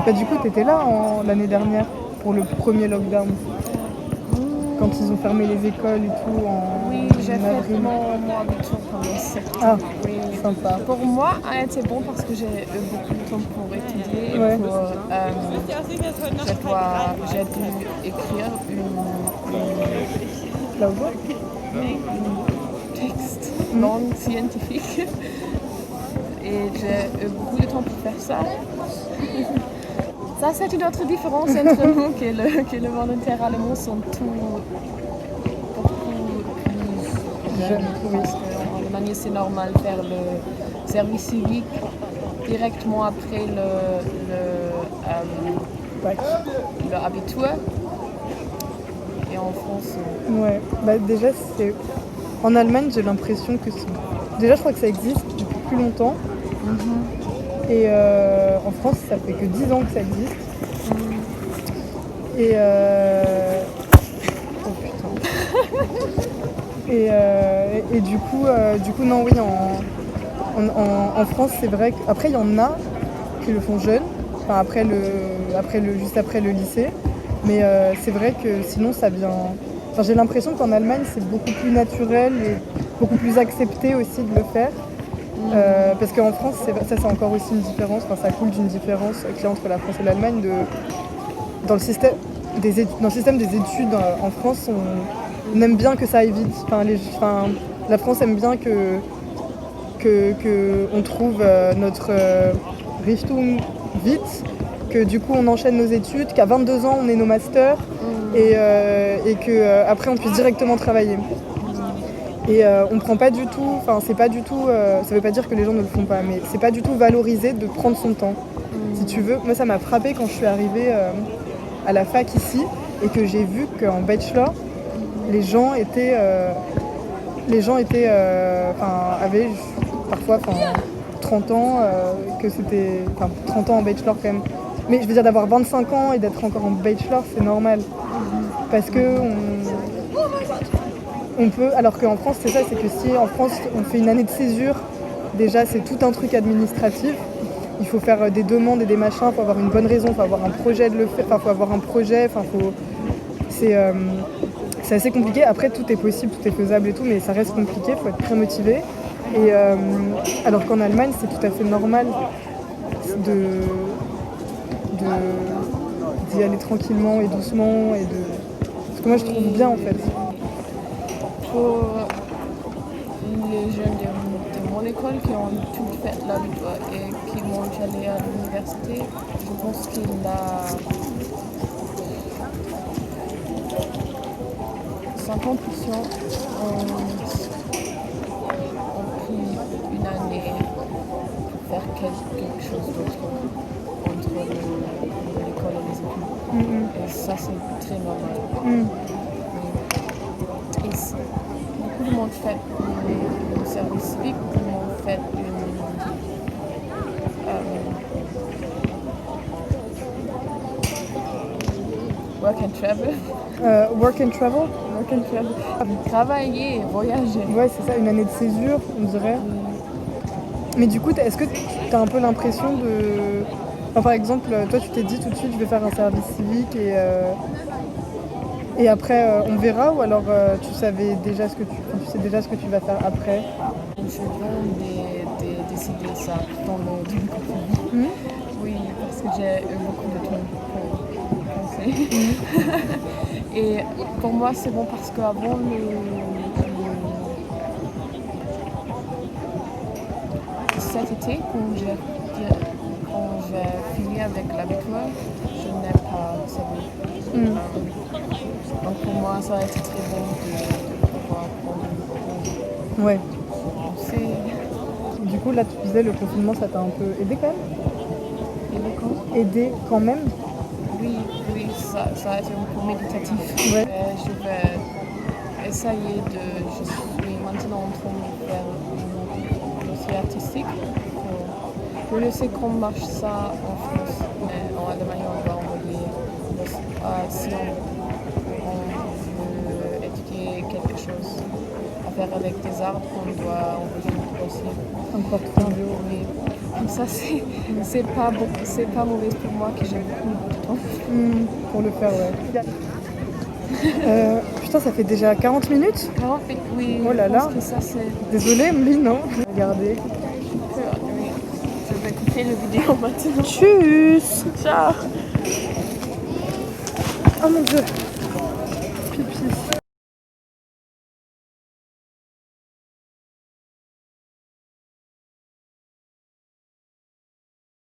Bah, du coup, t'étais là l'année dernière pour le premier lockdown, quand ils ont fermé les écoles et tout Oui, j'ai fait avril. mon abitur pendant 7 Ah, ans. Oui. sympa. Pour moi, a été bon parce que j'ai eu beaucoup de temps pour étudier. Ouais. J'ai dû écrire Claudio? un texte non scientifique. Et j'ai eu beaucoup de temps pour faire ça. Ça, c'est une autre différence entre nous, que les volontaires allemands sont beaucoup plus jeunes. Parce qu'en Allemagne, c'est normal de faire le service civique directement après le abitur. Et en France... Ouais, bah déjà, c'est... En Allemagne, j'ai l'impression que c'est... Déjà, je crois que ça existe depuis plus longtemps. Et en France, ça fait que 10 ans que ça existe. Et oh putain. Et du coup, non, oui, en France, c'est vrai qu'après, il y en a qui le font jeune, enfin, juste après le lycée. Mais c'est vrai que sinon, ça vient... Enfin, j'ai l'impression qu'en Allemagne, c'est beaucoup plus naturel et beaucoup plus accepté aussi de le faire. Parce qu'en France, c'est encore aussi une différence, enfin, ça coule d'une différence qu'il y a entre la France et l'Allemagne. Dans le système des études en France, on aime bien que ça aille vite. La France aime bien que on trouve notre Richtung vite, que du coup on enchaîne nos études, qu'à 22 ans on ait nos masters et qu'après on puisse directement travailler. Et on prend pas du tout, c'est pas du tout, ça veut pas dire que les gens ne le font pas, mais c'est pas du tout valorisé de prendre son temps. Si tu veux, moi ça m'a frappé quand je suis arrivée à la fac ici et que j'ai vu qu'en bachelor, les gens avaient parfois 30 ans, que c'était... Enfin, 30 ans en bachelor quand même. Mais je veux dire, d'avoir 25 ans et d'être encore en bachelor, c'est normal. Parce que on peut... Alors qu'en France, c'est ça, c'est que si en France, on fait une année de césure, déjà, c'est tout un truc administratif. Il faut faire des demandes et des machins, il faut avoir une bonne raison, il faut avoir un projet de le faire, faut avoir un projet, c'est assez compliqué. Après, tout est possible, tout est faisable et tout, mais ça reste compliqué, il faut être très motivé. Et alors qu'en Allemagne, c'est tout à fait normal d'y aller tranquillement et doucement. Parce que moi, je trouve bien, en fait. Pour les jeunes de mon école qui ont tout fait l'abitur et qui vont aller à l'université, je pense qu'il a 50% ont pris une année pour faire quelque chose d'autre entre l'école et les études. Et ça, c'est très normal. Et beaucoup de monde fait le service civique, beaucoup de monde fait work and travel. Work and travel. Work and travel. Travailler et voyager. Ouais, c'est ça, une année de césure, on dirait. Mais du coup, est-ce que tu as un peu l'impression de... Enfin, par exemple, toi, tu t'es dit tout de suite, je vais faire un service civique et après, on verra, ou alors tu sais déjà ce que tu vas faire après? Je viens de décider ça dans le confinement. Oui, parce que j'ai eu beaucoup de temps pour penser. Et pour moi, c'est bon parce qu'avant cet été, quand j'ai fini avec l'abitur, je n'ai pas saisi. Donc pour moi, ça a été très bon de pouvoir prendre une pause. Ouais. C'est... Du coup, là, tu disais, le confinement, ça t'a un peu aidé quand même? Et le quoi? Aidé quand même? Oui, ça a été un peu méditatif. Ouais. Je vais essayer je suis maintenant en train de faire un dossier artistique pour laisser comment marche ça en France. Mais en Allemagne, on doit envoyer si on veut étudier quelque chose à faire avec des arbres, on doit envoyer un dossier. Un portfolio. Oui. Comme ça, c'est pas mauvais pour moi que j'ai beaucoup de temps. Pour le faire, ouais. Putain, ça fait déjà 40 minutes. 40 minutes, oui. Oh là je là. pense que ça, c'est... Désolée, Emily, non. Regardez. Je vais couper la vidéo maintenant. Tchuss. Ciao. Oh mon dieu.